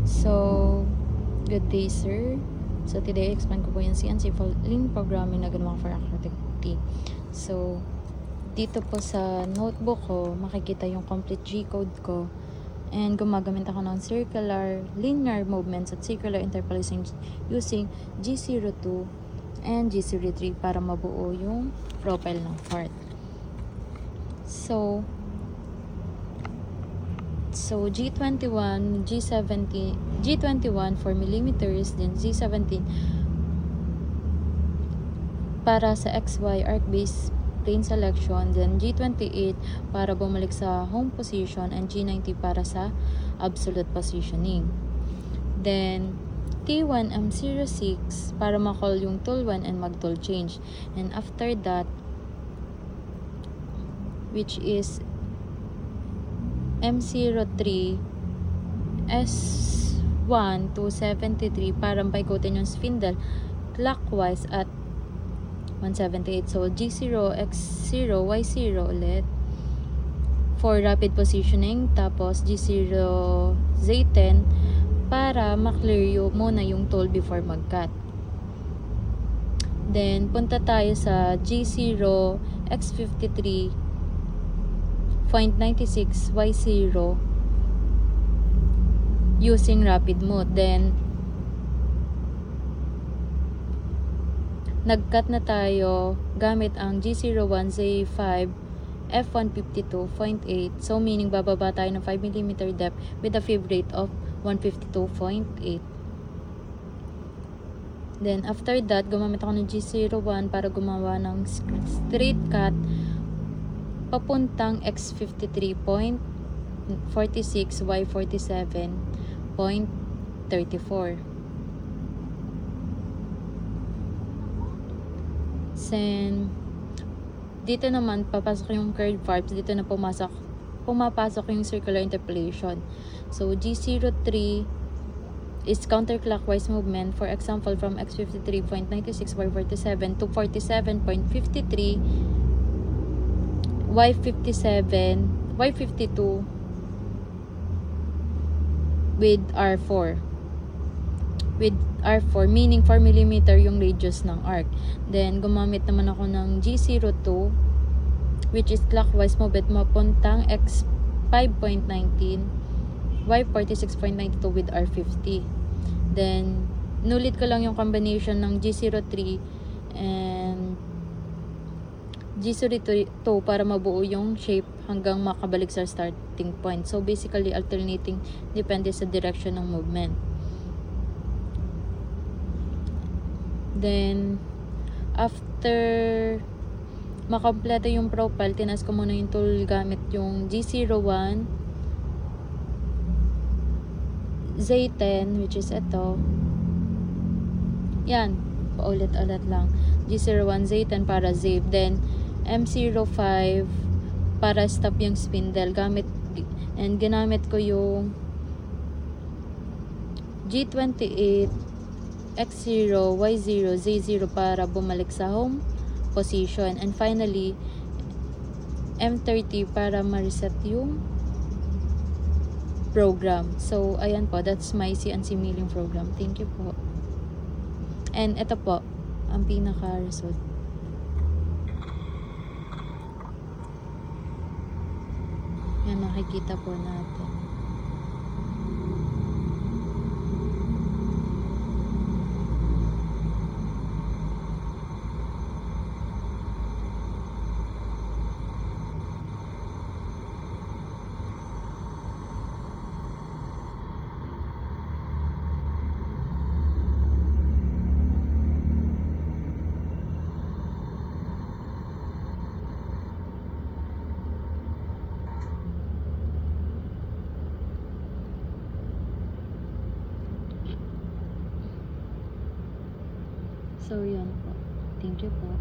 So, good day sir. So, today explain ko po yung CNC Folding programming na ginawa for Acrobatic T. So, dito po sa notebook ko, makikita yung complete G-code ko. And gumagamit ako ng circular, linear movements at circular interpolation using G02 and G03 para mabuo yung profile ng part. So G21, G17, G21 4mm, then G17 para sa XY arc base plane selection, then G28 para bumalik sa home position, and G90 para sa absolute positioning. Then T1 M06 para ma-call yung tool 1 and mag-tool change. And after that, which is M03 S1 to 73 para paikutin yung spindle clockwise at 178. So G0 X0 Y0 ulit for rapid positioning, tapos G0 Z10 para ma-clear muna yung tool before mag-cut. Then punta tayo sa G0 X53 0.96 Y0 using rapid mode. Then nag-cut na tayo gamit ang G01 Z5 F152.8. So meaning bababa tayo ng 5mm depth with a fib rate of 152.8. Then after that, gumamit ako ng G01 para gumawa ng straight cut papuntang X53.46 Y47.34. Then dito naman papasok yung curved barbs, dito na pumapasok yung circular interpolation. So G03 is counterclockwise movement. For example, from X53.96 Y47 to 47.53 Y52 with R4. With R4, meaning 4mm yung radius ng arc. Then gumamit naman ako ng G02, which is clockwise movement mapuntang X5.19 Y46.92 with R50. Then nulit ko lang yung combination ng G03 and G02 para mabuo yung shape hanggang makabalik sa starting point. So basically alternating depende sa direction ng movement. Then after makompleto yung profile, tinas ko muna yung tool gamit yung G01 Z10, which is ito. Yan, paulit-ulit lang. G01 Z10 para zip. Then M05 para stop yung spindle. Ginamit ko yung G28 X0 Y0 Z0 para bumalik sa home position. And finally, M30 para ma-reset yung program. So, ayan po. That's my CNC milling program. Thank you po. And ito po, ang pinaka-result. Yan, makikita po natin. So, yan po. Thank you po.